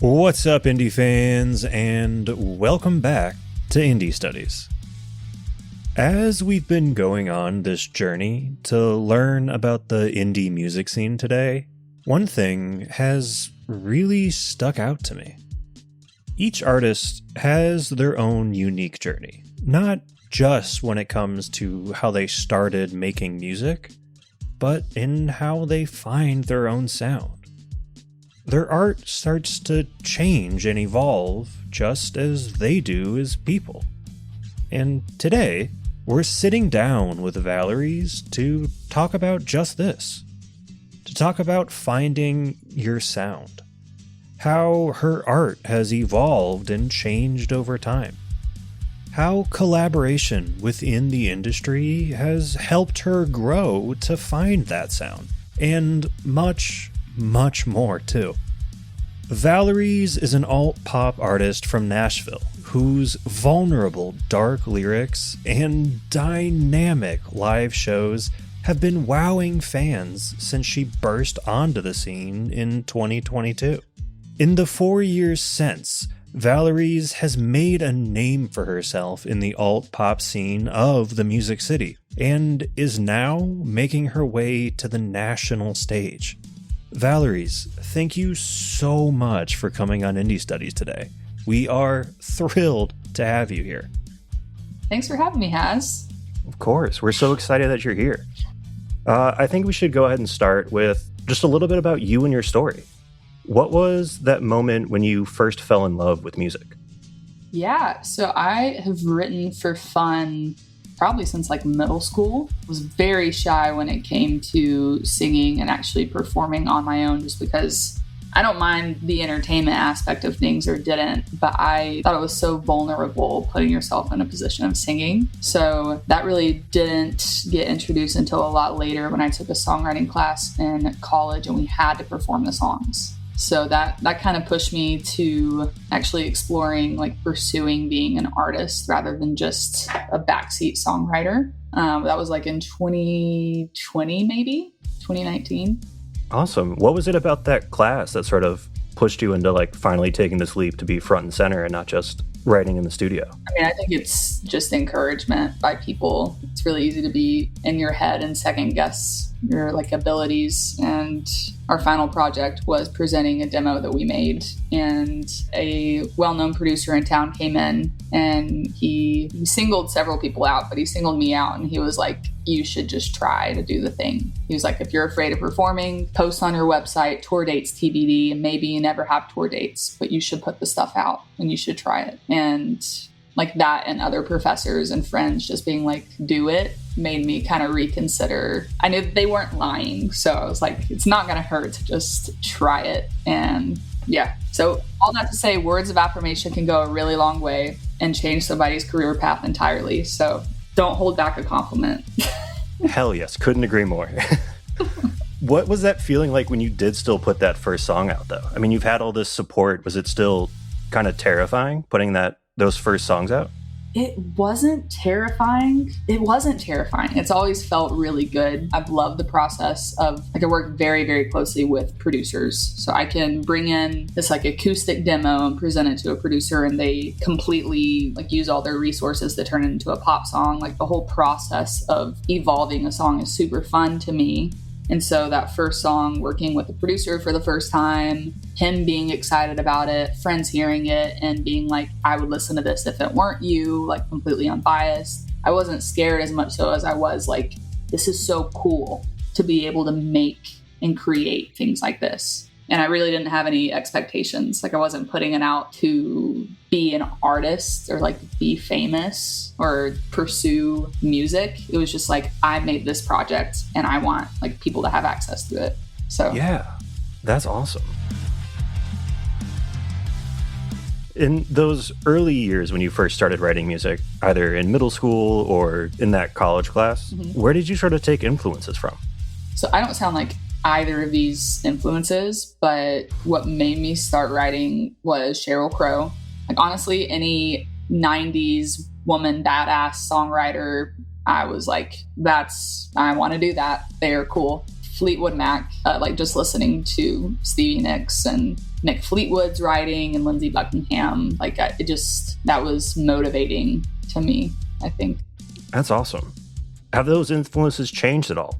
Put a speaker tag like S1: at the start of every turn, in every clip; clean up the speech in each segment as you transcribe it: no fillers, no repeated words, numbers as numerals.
S1: What's up, indie fans, and welcome back to Indie Studies. As we've been going on this journey to learn about the indie music scene today, one thing has really stuck out to me. Each artist has their own unique journey, not just when it comes to how they started making music, but in how they find their own sound. Their art starts to change and evolve just as they do as people. And today, we're sitting down with Valories to talk about just this. To talk about finding your sound. How her art has evolved and changed over time. How collaboration within the industry has helped her grow to find that sound. And much more too. Valories is an alt-pop artist from Nashville whose vulnerable, dark lyrics and dynamic live shows have been wowing fans since she burst onto the scene in 2022. In the 4 years since, Valories has made a name for herself in the alt-pop scene of the Music City and is now making her way to the national stage. Valories, thank you so much for coming on Indie Studies today. We are thrilled to have you here.
S2: Thanks for having me, Haz.
S1: Of course. We're so excited that you're here. I think we should go ahead and start with just a little bit about you and your story. What was that moment when you first fell in love with music?
S2: Yeah, so I have written for fun probably since like middle school. Was very shy when it came to singing and actually performing on my own, just because I don't mind the entertainment aspect of things, or didn't, but I thought it was so vulnerable putting yourself in a position of singing. So that really didn't get introduced until a lot later when I took a songwriting class in college and we had to perform the songs. So that kind of pushed me to actually exploring, like pursuing being an artist rather than just a backseat songwriter. That was like in 2020, maybe 2019.
S1: Awesome. What was it about that class that sort of pushed you into like finally taking this leap to be front and center and not just writing in the studio?
S2: I mean, I think it's just encouragement by people. It's really easy to be in your head and second guess your like abilities. And our final project was presenting a demo that we made, and a well-known producer in town came in and he singled several people out, but he singled me out, and he was like, you should just try to do the thing. He was like, if you're afraid of performing, post on your website, tour dates TBD, and maybe you never have tour dates, but you should put the stuff out and you should try it. And like that and other professors and friends just being like, do it, made me kind of reconsider. I knew that they weren't lying, so I was like, it's not going to hurt to just try it. And yeah, so all that to say, words of affirmation can go a really long way and change somebody's career path entirely. So don't hold back a compliment.
S1: Hell yes, couldn't agree more. What was that feeling like when you did still put that first song out, though? I mean, you've had all this support. Was it still kind of terrifying putting those first songs out?
S2: It wasn't terrifying. It's always felt really good. I've loved the process of, like, I work very, very closely with producers. So I can bring in this like acoustic demo and present it to a producer, and they completely like use all their resources to turn it into a pop song. Like the whole process of evolving a song is super fun to me. And so that first song, working with the producer for the first time, him being excited about it, friends hearing it and being like, I would listen to this if it weren't you, like completely unbiased. I wasn't scared as much so as I was like, this is so cool to be able to make and create things like this. And I really didn't have any expectations. Like I wasn't putting it out to be an artist or like be famous or pursue music. It was just like, I made this project and I want like people to have access to it. So
S1: yeah, that's awesome. In those early years when you first started writing music, either in middle school or in that college class, where did you sort of take influences from?
S2: So I don't sound like either of these influences, but what made me start writing was Sheryl Crow. Like honestly, any 90s woman badass songwriter, I was like, I want to do that. They are cool. Fleetwood Mac, like just listening to Stevie Nicks and Mick Fleetwood's writing and Lindsey Buckingham. Like that was motivating to me, I think.
S1: That's awesome. Have those influences changed at all,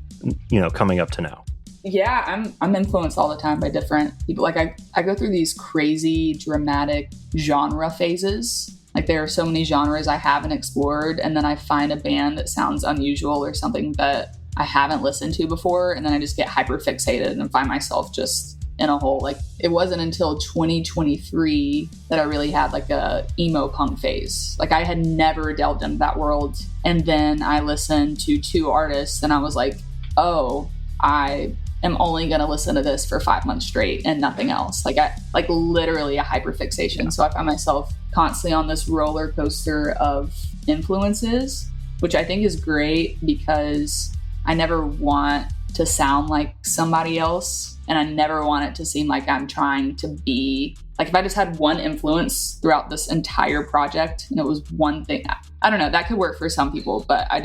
S1: coming up to now?
S2: Yeah, I'm influenced all the time by different people. Like I go through these crazy dramatic genre phases. Like there are so many genres I haven't explored, and then I find a band that sounds unusual or something that I haven't listened to before, and then I just get hyper fixated and find myself just in a hole. Like it wasn't until 2023 that I really had like a emo punk phase. Like I had never delved into that world, and then I listened to 2 artists and I was like, oh, I am only going to listen to this for 5 months straight and nothing else. Like literally a hyperfixation. So I find myself constantly on this roller coaster of influences, which I think is great because I never want to sound like somebody else. And I never want it to seem like I'm trying to be like, if I just had one influence throughout this entire project and it was one thing, I don't know, that could work for some people, but I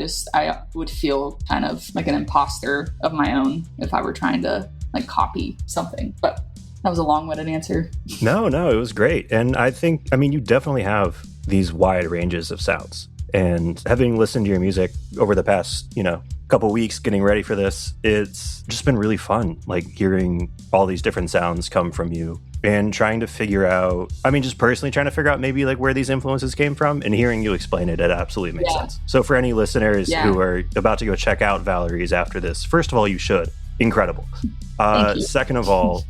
S2: would feel kind of like an imposter of my own if I were trying to like copy something. But that was a long-winded answer. No,
S1: it was great. And I think, you definitely have these wide ranges of sounds. And having listened to your music over the past, couple weeks getting ready for this, it's just been really fun, like hearing all these different sounds come from you and trying to figure out, just personally trying to figure out maybe like where these influences came from, and hearing you explain it absolutely makes sense. So for any listeners who are about to go check out Valories after this, first of all, you should. Incredible. Second of all,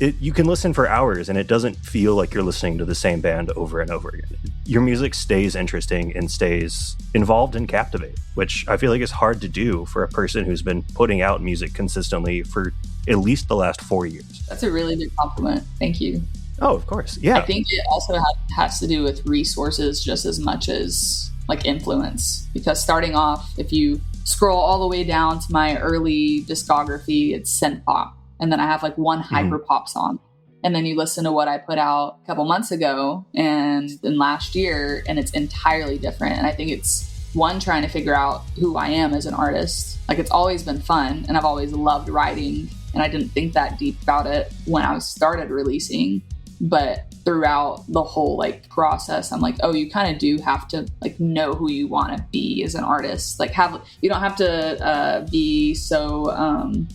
S1: you can listen for hours and it doesn't feel like you're listening to the same band over and over again. Your music stays interesting and stays involved and captivating, which I feel like is hard to do for a person who's been putting out music consistently for at least the last 4 years.
S2: That's a really big compliment. Thank you.
S1: Oh, of course. Yeah.
S2: I think it also has to do with resources just as much as like influence, because starting off, if you scroll all the way down to my early discography, it's synth pop. And then I have like one hyper pop song. And then you listen to what I put out a couple months ago and then last year, and it's entirely different. And I think it's one, trying to figure out who I am as an artist. Like it's always been fun and I've always loved writing. And I didn't think that deep about it when I started releasing. But throughout the whole like process, I'm like, oh, you kind of do have to like know who you want to be as an artist. Like you don't have to be so,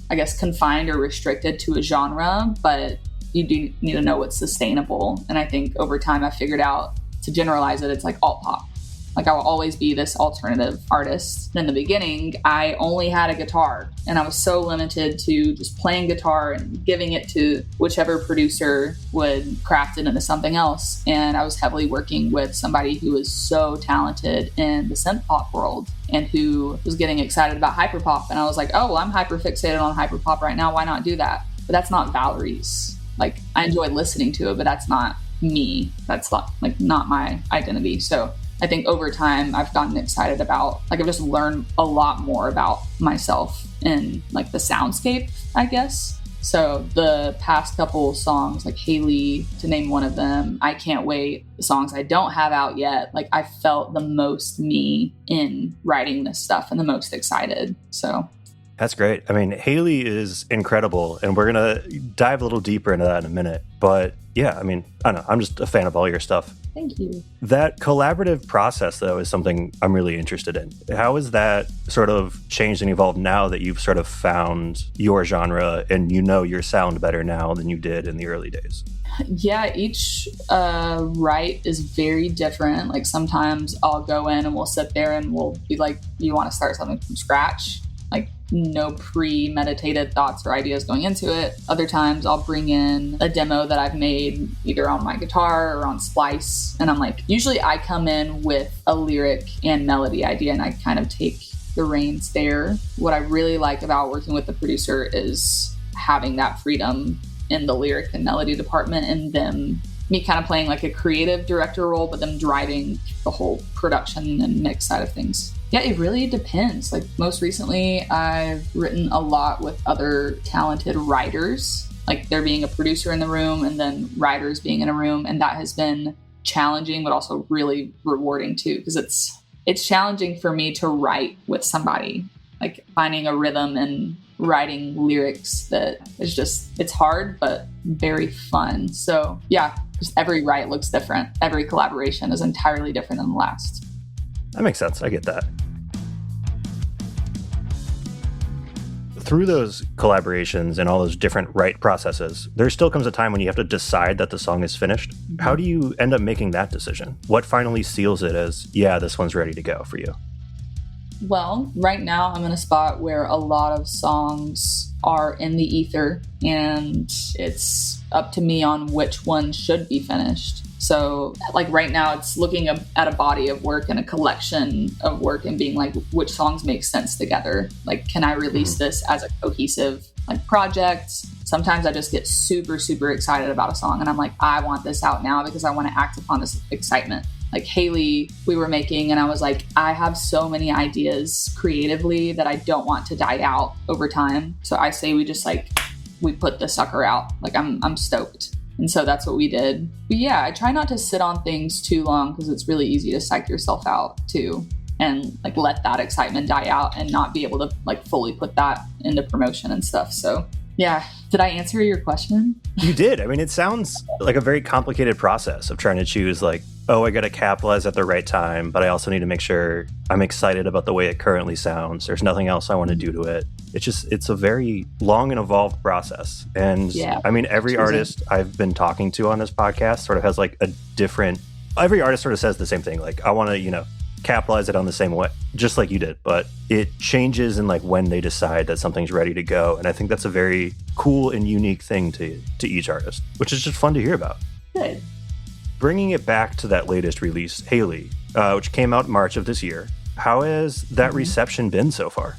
S2: I guess, confined or restricted to a genre, but you do need to know what's sustainable. And I think over time I figured out, to generalize it, it's like alt pop. Like I will always be this alternative artist. And in the beginning, I only had a guitar and I was so limited to just playing guitar and giving it to whichever producer would craft it into something else. And I was heavily working with somebody who was so talented in the synth pop world and who was getting excited about hyperpop. And I was like, oh, well, I'm hyper fixated on hyperpop right now. Why not do that? But that's not Valerie's. Like I enjoy listening to it, but that's not me. That's not my identity. So I think over time I've gotten excited about, like I've just learned a lot more about myself in like the soundscape, I guess. So the past couple songs, like Haley, to name one of them, I Can't Wait, the songs I don't have out yet, like I felt the most me in writing this stuff and the most excited. So
S1: that's great. Haley is incredible, and we're going to dive a little deeper into that in a minute. But yeah, I don't know. I'm just a fan of all your stuff.
S2: Thank you.
S1: That collaborative process, though, is something I'm really interested in. How has that sort of changed and evolved now that you've sort of found your genre and your sound better now than you did in the early days?
S2: Yeah, each write is very different. Like sometimes I'll go in and we'll sit there and we'll be like, you want to start something from scratch? Like no premeditated thoughts or ideas going into it. Other times I'll bring in a demo that I've made either on my guitar or on Splice. And I'm like, usually I come in with a lyric and melody idea and I kind of take the reins there. What I really like about working with the producer is having that freedom in the lyric and melody department, and them, me kind of playing like a creative director role, but them driving the whole production and mix side of things. Yeah, it really depends. Like most recently, I've written a lot with other talented writers, like there being a producer in the room and then writers being in a room. And that has been challenging, but also really rewarding too, because it's challenging for me to write with somebody like finding a rhythm and writing lyrics that is just, it's hard, but very fun. So yeah, just every write looks different. Every collaboration is entirely different than the last.
S1: That makes sense. I get that. Through those collaborations and all those different write processes, there still comes a time when you have to decide that the song is finished. Mm-hmm. How do you end up making that decision? What finally seals it as, yeah, this one's ready to go for you?
S2: Well, right now I'm in a spot where a lot of songs are in the ether, and it's up to me on which one should be finished. So like right now it's looking at a body of work and a collection of work and being like, which songs make sense together? Like, can I release this as a cohesive like project? Sometimes I just get super, super excited about a song and I'm like, I want this out now because I want to act upon this excitement. Like Haley, we were making, and I was like, I have so many ideas creatively that I don't want to die out over time. So I say we put the sucker out. Like I'm stoked. And so that's what we did. But yeah, I try not to sit on things too long because it's really easy to psych yourself out too. And like let that excitement die out and not be able to like fully put that into promotion and stuff. So yeah. Did I answer your question?
S1: You did. I mean, it sounds like a very complicated process of trying to choose like, oh, I got to capitalize at the right time, but I also need to make sure I'm excited about the way it currently sounds. There's nothing else I want to do to it. It's a very long and evolved process. And yeah, I mean, every artist I've been talking to on this podcast sort of has like a different, every artist sort of says the same thing. Like, I want to, capitalize it on the same way, just like you did. But it changes in like when they decide that something's ready to go. And I think that's a very cool and unique thing to each artist, which is just fun to hear about.
S2: Good.
S1: Bringing it back to that latest release, Haley, which came out in March of this year, how has that reception been so far?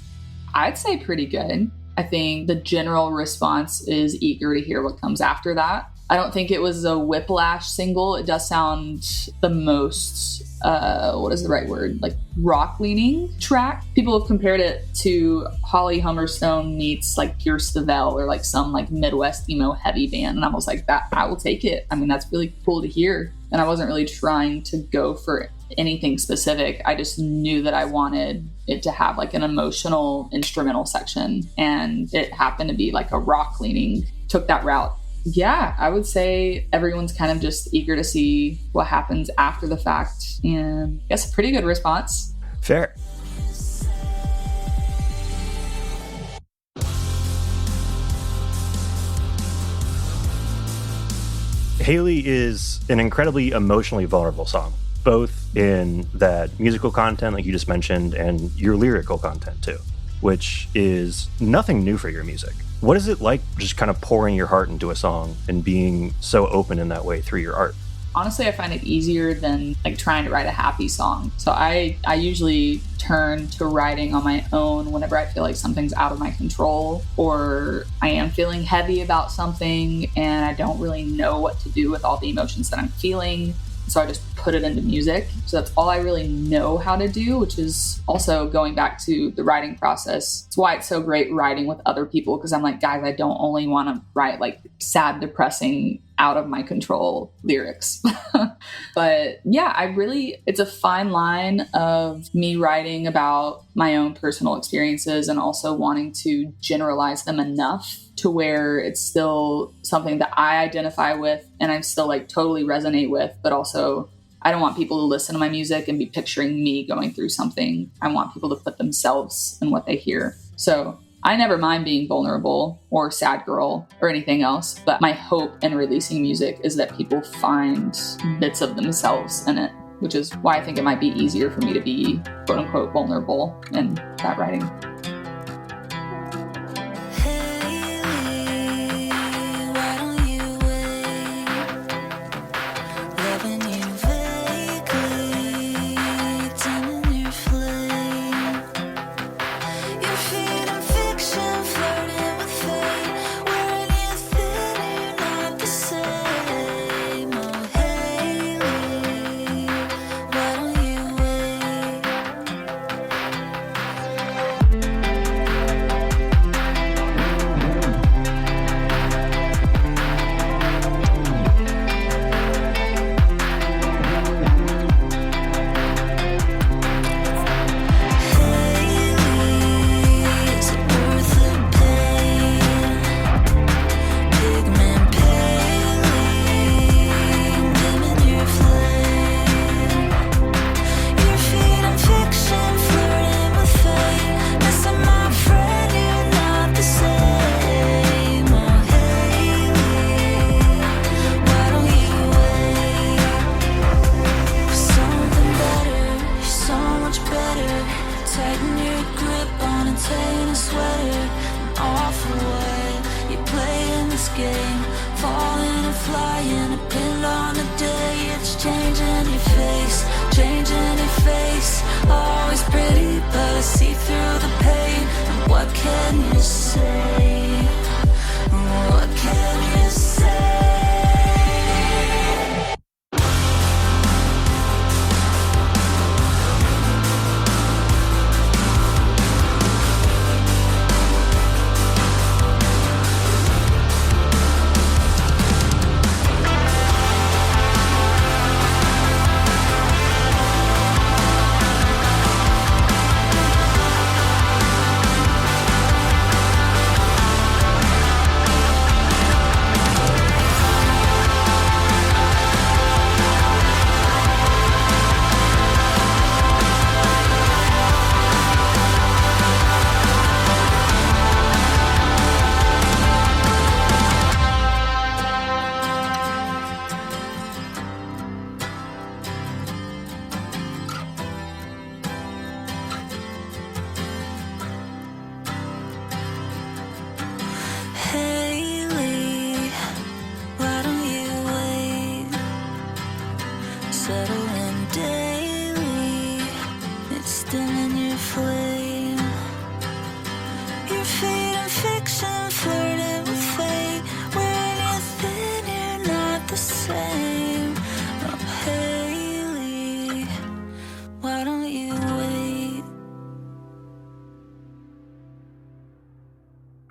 S2: I'd say pretty good. I think the general response is eager to hear what comes after that. I don't think it was a whiplash single. It does sound the most, what is the right word? Like rock-leaning track. People have compared it to Holly Humberstone meets like Pierce the Veil or like some like Midwest emo heavy band. And I was like, that I will take it. I mean, that's really cool to hear. And I wasn't really trying to go for anything specific. I just knew that I wanted it to have like an emotional instrumental section. And it happened to be like a rock-leaning, took that route. Yeah, I would say everyone's kind of just eager to see what happens after the fact. And I guess a pretty good response.
S1: Fair. Haley is an incredibly emotionally vulnerable song, both in that musical content, like you just mentioned, and your lyrical content too, which is nothing new for your music. What is it like just kind of pouring your heart into a song and being so open in that way through your art?
S2: Honestly, I find it easier than like trying to write a happy song. So I usually turn to writing on my own whenever I feel like something's out of my control or I am feeling heavy about something and I don't really know what to do with all the emotions that I'm feeling. So I just put it into music. So that's all I really know how to do, which is also going back to the writing process. It's why it's so great writing with other people, because I'm like, guys, I don't only want to write like sad, depressing, out of my control lyrics. But yeah, it's a fine line of me writing about my own personal experiences and also wanting to generalize them enough to where it's still something that I identify with and I still like totally resonate with, but also I don't want people to listen to my music and be picturing me going through something. I want people to put themselves in what they hear. So I never mind being vulnerable or sad girl or anything else, but my hope in releasing music is that people find bits of themselves in it, which is why I think it might be easier for me to be quote unquote vulnerable in that writing.
S3: changing your face, changing your face. Always pretty, but I see through the pain. And what can you say? What can you say?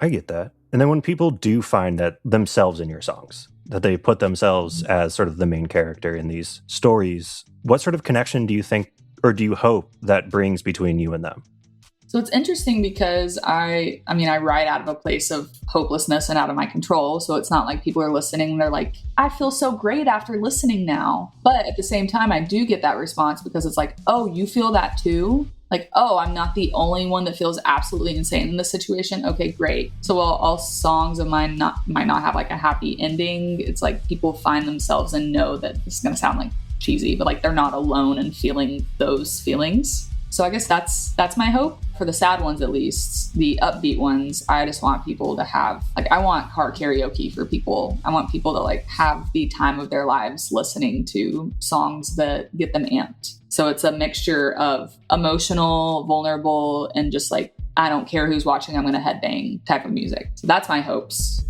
S1: I get that. And then when people do find that themselves in your songs, that they put themselves as sort of the main character in these stories, what sort of connection do you think, or do you hope that brings between you and them?
S2: So it's interesting because I write out of a place of hopelessness and out of my control. So it's not like people are listening and they're like, I feel so great after listening now. But at the same time, I do get that response because it's like, oh, you feel that too? Like, oh, I'm not the only one that feels absolutely insane in this situation. Okay, great. So while all songs of mine might not have like a happy ending, it's like people find themselves and know that this is going to sound like cheesy, but like they're not alone in feeling those feelings. So I guess that's my hope for the sad ones, at least. The upbeat ones, I just want people to have, like, I want car karaoke for people. I want people to like have the time of their lives listening to songs that get them amped. So it's a mixture of emotional, vulnerable, and just like, I don't care who's watching, I'm going to headbang type of music. So that's my hopes.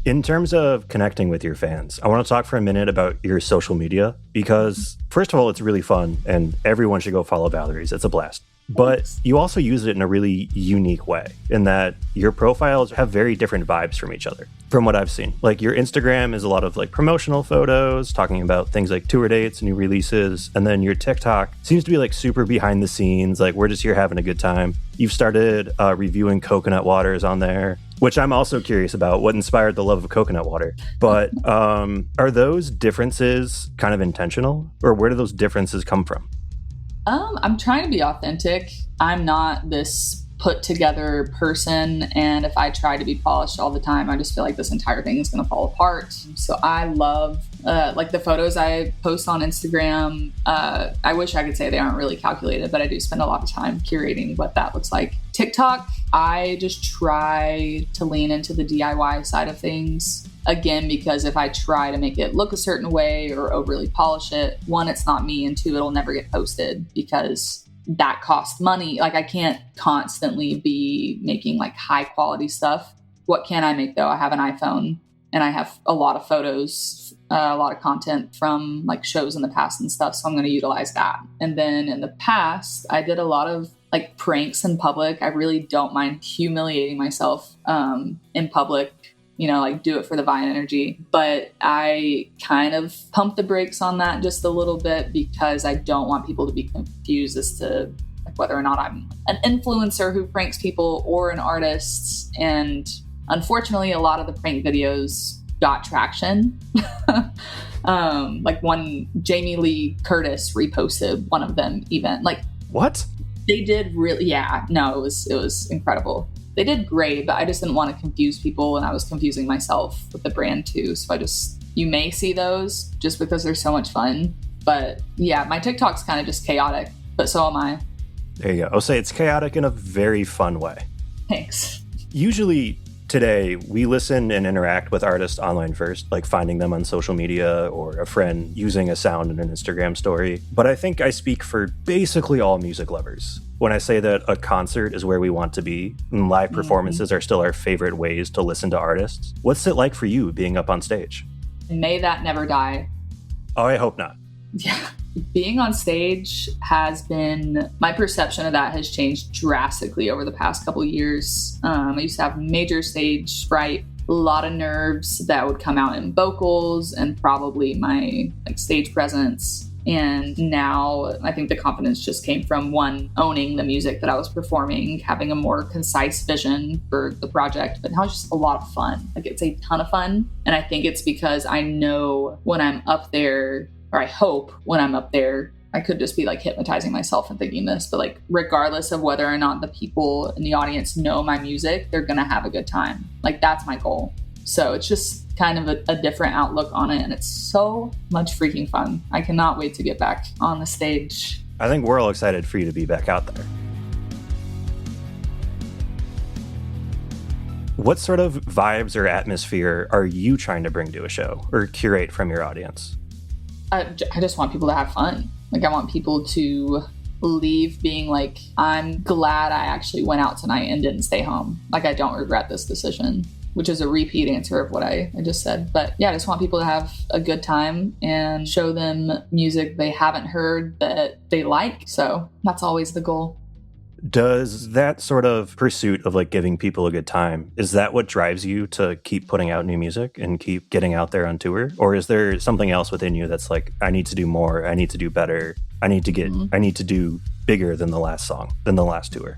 S1: In terms of connecting with your fans, I want to talk for a minute about your social media because, first of all, it's really fun and everyone should go follow Valerie's. It's a blast. But you also use it in a really unique way in that your profiles have very different vibes from each other, from what I've seen. Like your Instagram is a lot of like promotional photos, talking about things like tour dates, new releases. And then your TikTok seems to be like super behind the scenes. Like we're just here having a good time. You've started reviewing coconut waters on there, which I'm also curious about what inspired the love of coconut water. But are those differences kind of intentional, or where do those differences come from?
S2: I'm trying to be authentic. I'm not this put together person. And if I try to be polished all the time, I just feel like this entire thing is going to fall apart. So I love like the photos I post on Instagram. I wish I could say they aren't really calculated, but I do spend a lot of time curating what that looks like. TikTok, I just try to lean into the DIY side of things. Again, because if I try to make it look a certain way or overly polish it, one, it's not me, and two, it'll never get posted because that costs money. Like I can't constantly be making like high quality stuff. What can I make though? I have an iPhone and I have a lot of photos, a lot of content from like shows in the past and stuff. So I'm going to utilize that. And then in the past, I did a lot of like pranks in public. I really don't mind humiliating myself in public. You know, like do it for the Vine energy. But I kind of pump the brakes on that just a little bit because I don't want people to be confused as to like whether or not I'm an influencer who pranks people or an artist. And unfortunately, a lot of the prank videos got traction. Like one, Jamie Lee Curtis reposted one of them even. Like
S1: what?
S2: They did really, yeah, no, it was incredible. They did great, but I just didn't want to confuse people, and I was confusing myself with the brand too. So you may see those just because they're so much fun. But yeah, my TikTok's kind of just chaotic, but so am I.
S1: There you go. I'll say it's chaotic in a very fun way.
S2: Thanks.
S1: Usually today, we listen and interact with artists online first, like finding them on social media or a friend using a sound in an Instagram story. But I think I speak for basically all music lovers when I say that a concert is where we want to be, and live performances are still our favorite ways to listen to artists. What's it like for you being up on stage?
S2: May that never die.
S1: Oh, I hope not.
S2: Yeah. Being on stage has been, my perception of that has changed drastically over the past couple of years. I used to have major stage fright, a lot of nerves that would come out in vocals and probably my stage presence. And now I think the confidence just came from, one, owning the music that I was performing, having a more concise vision for the project. But now it's just a lot of fun. It's a ton of fun. And I think it's because I know when I'm up there, or I hope when I'm up there, I could just be hypnotizing myself and thinking this, but regardless of whether or not the people in the audience know my music, they're going to have a good time. That's my goal. So it's just kind of a different outlook on it. And it's so much freaking fun. I cannot wait to get back on the stage.
S1: I think we're all excited for you to be back out there. What sort of vibes or atmosphere are you trying to bring to a show or curate from your audience?
S2: I just want people to have fun. I want people to leave being I'm glad I actually went out tonight and didn't stay home. I don't regret this decision, which is a repeat answer of what I just said. But yeah, I just want people to have a good time and show them music they haven't heard that they like. So that's always the goal.
S1: Does that sort of pursuit of giving people a good time, is that what drives you to keep putting out new music and keep getting out there on tour? Or is there something else within you that's I need to do more, I need to do better, I need to do bigger than the last song, than the last tour?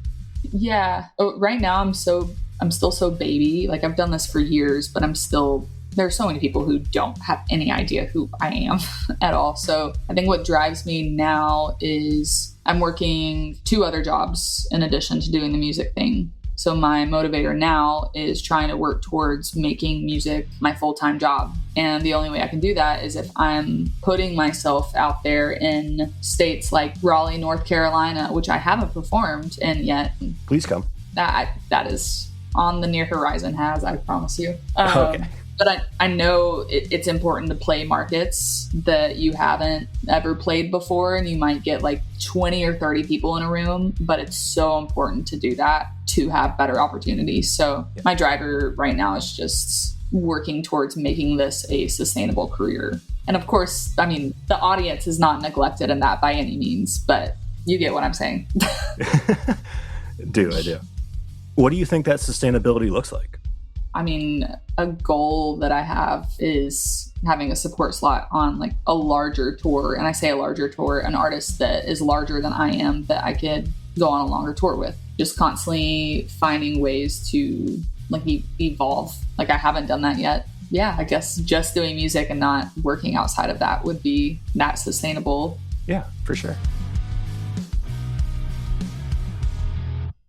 S2: Yeah. Right now I'm still so baby. I've done this for years, but there are so many people who don't have any idea who I am at all. So I think what drives me now is I'm working 2 other jobs in addition to doing the music thing. So my motivator now is trying to work towards making music my full-time job. And the only way I can do that is if I'm putting myself out there in states like Raleigh, North Carolina, which I haven't performed in yet.
S1: Please come.
S2: That is on the near horizon, Haz, I promise you.
S1: Okay.
S2: But I know it's important to play markets that you haven't ever played before, and you might get 20 or 30 people in a room, but it's so important to do that to have better opportunities. So my driver right now is just working towards making this a sustainable career. And of course, the audience is not neglected in that by any means, but you get what I'm saying.
S1: I do. What do you think that sustainability looks like?
S2: A goal that I have is having a support slot on a larger tour. And I say a larger tour, an artist that is larger than I am, that I could go on a longer tour with. Just constantly finding ways to evolve. I haven't done that yet. Yeah, I guess just doing music and not working outside of that would be that sustainable.
S1: Yeah, for sure.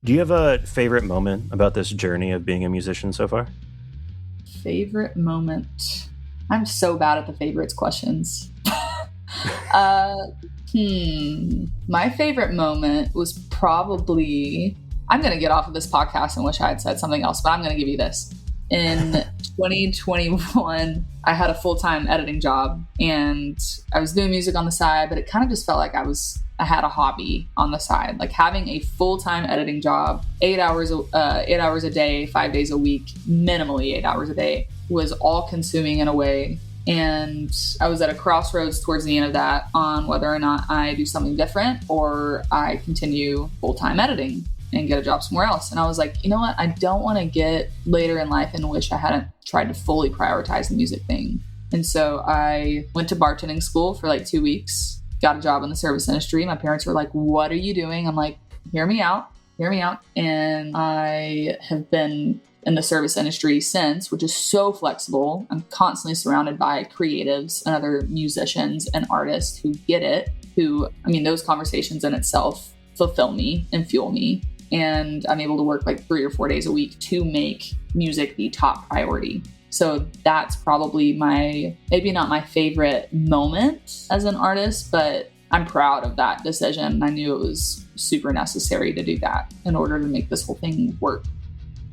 S1: Do you have a favorite moment about this journey of being a musician so far?
S2: Favorite moment? I'm so bad at the favorites questions. My favorite moment was probably, I'm going to get off of this podcast and wish I had said something else, but I'm going to give you this. In 2021, I had a full-time editing job and I was doing music on the side, but it kind of just felt like I had a hobby on the side. Having a full-time editing job, 8 hours a day, 5 days a week, minimally 8 hours a day, was all consuming in a way. And I was at a crossroads towards the end of that on whether or not I do something different or I continue full-time editing and get a job somewhere else. And I was like, you know what? I don't want to get later in life and wish I hadn't tried to fully prioritize the music thing. And so I went to bartending school for 2 weeks, got a job in the service industry. My parents were like, what are you doing? I'm like, hear me out. And I have been in the service industry since, which is so flexible. I'm constantly surrounded by creatives and other musicians and artists who get it, those conversations in itself fulfill me and fuel me. And I'm able to work 3 or 4 days a week to make music the top priority. So that's probably maybe not my favorite moment as an artist, but I'm proud of that decision. I knew it was super necessary to do that in order to make this whole thing work.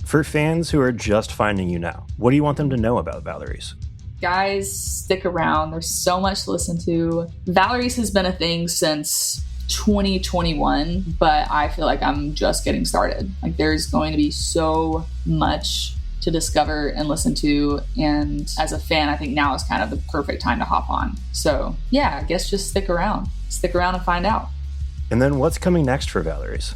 S1: For fans who are just finding you now, what do you want them to know about Valories?
S2: Guys, stick around. There's so much to listen to. Valories has been a thing since 2021, but I feel like I'm just getting started. Like, there's going to be so much to discover and listen to, and as a fan, I think now is kind of the perfect time to hop on. So yeah, I guess just stick around and find out.
S1: And then what's coming next for Valories?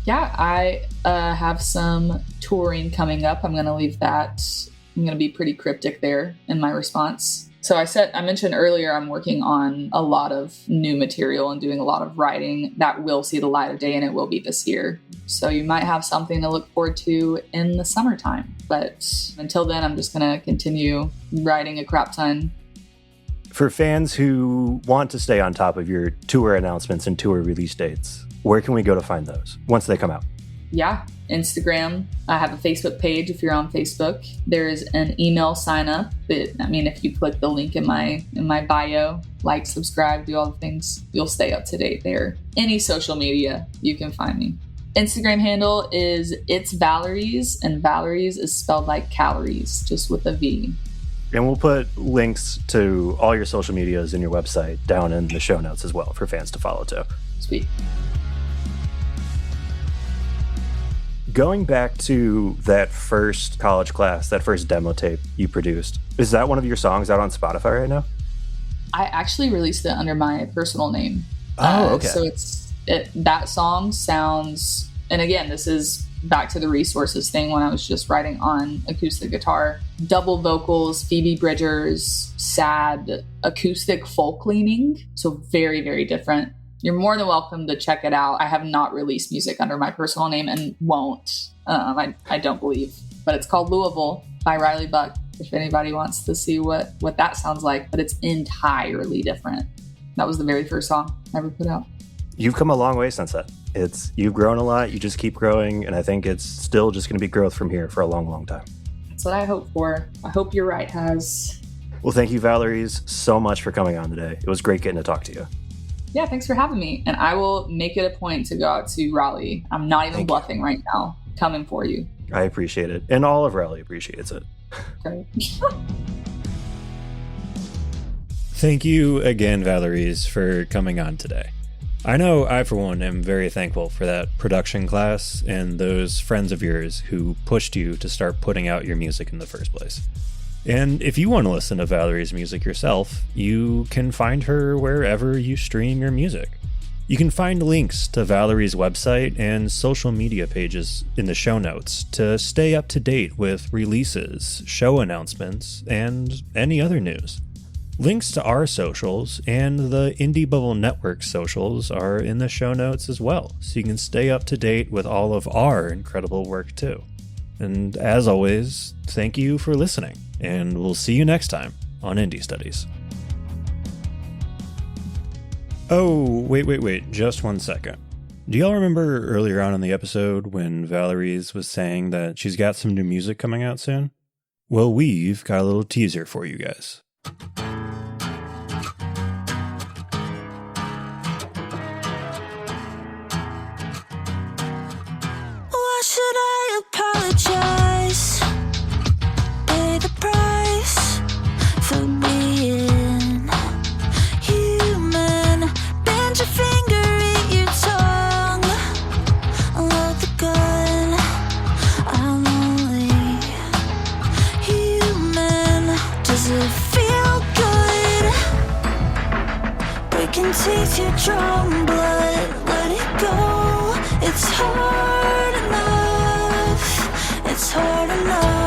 S2: Yeah, I have some touring coming up. I'm going to be pretty cryptic there in my response. So I mentioned earlier, I'm working on a lot of new material and doing a lot of writing that will see the light of day, and it will be this year. So you might have something to look forward to in the summertime. But until then, I'm just going to continue writing a crap ton.
S1: For fans who want to stay on top of your tour announcements and tour release dates, where can we go to find those once they come out?
S2: Yeah, Instagram. I have a Facebook page if you're on Facebook. There is an email sign up. If you click the link in my bio, like, subscribe, do all the things, you'll stay up to date there. Any social media, you can find me. Instagram handle is It's Valories, and Valories is spelled like calories, just with a V.
S1: And we'll put links to all your social medias and your website down in the show notes as well for fans to follow too.
S2: Sweet.
S1: Going back to that first college class, that first demo tape you produced, is that one of your songs out on Spotify right now?
S2: I actually released it under my personal name.
S1: Oh, okay.
S2: So that song sounds, and again, this is back to the resources thing when I was just writing on acoustic guitar. Double vocals, Phoebe Bridgers, sad acoustic folk leaning. So very, very different. You're more than welcome to check it out. I have not released music under my personal name and won't. I don't believe. But it's called Louisville by Riley Buck, if anybody wants to see what that sounds like. But it's entirely different. That was the very first song I ever put out.
S1: You've come a long way since then. You've grown a lot. You just keep growing. And I think it's still just going to be growth from here for a long, long time.
S2: That's what I hope for. I hope you're right, Haz.
S1: Well, thank you, Valories, so much for coming on today. It was great getting to talk to you.
S2: Yeah, thanks for having me. And I will make it a point to go out to Raleigh. I'm not even bluffing right now. Coming for you.
S1: I appreciate it. And all of Raleigh appreciates it.
S2: Okay.
S1: Thank you again, Valories, for coming on today. I know I, for one, am very thankful for that production class and those friends of yours who pushed you to start putting out your music in the first place. And if you want to listen to Valerie's music yourself, you can find her wherever you stream your music. You can find links to Valerie's website and social media pages in the show notes to stay up to date with releases, show announcements, and any other news. Links to our socials and the Indie Bubble Network socials are in the show notes as well, so you can stay up to date with all of our incredible work too. And as always, thank you for listening, and we'll see you next time on Indie Studies. Oh, wait, just 1 second. Do y'all remember earlier on in the episode when Valerie's was saying that she's got some new music coming out soon? Well, we've got a little teaser for you guys.
S3: Why should I apologize? Pay the price for being human. Bend your finger, eat your tongue. Load the gun. I'm only human. Does it feel good? Breaking teeth, you're drawing blood. Let it go. It's hard enough. It's hard enough.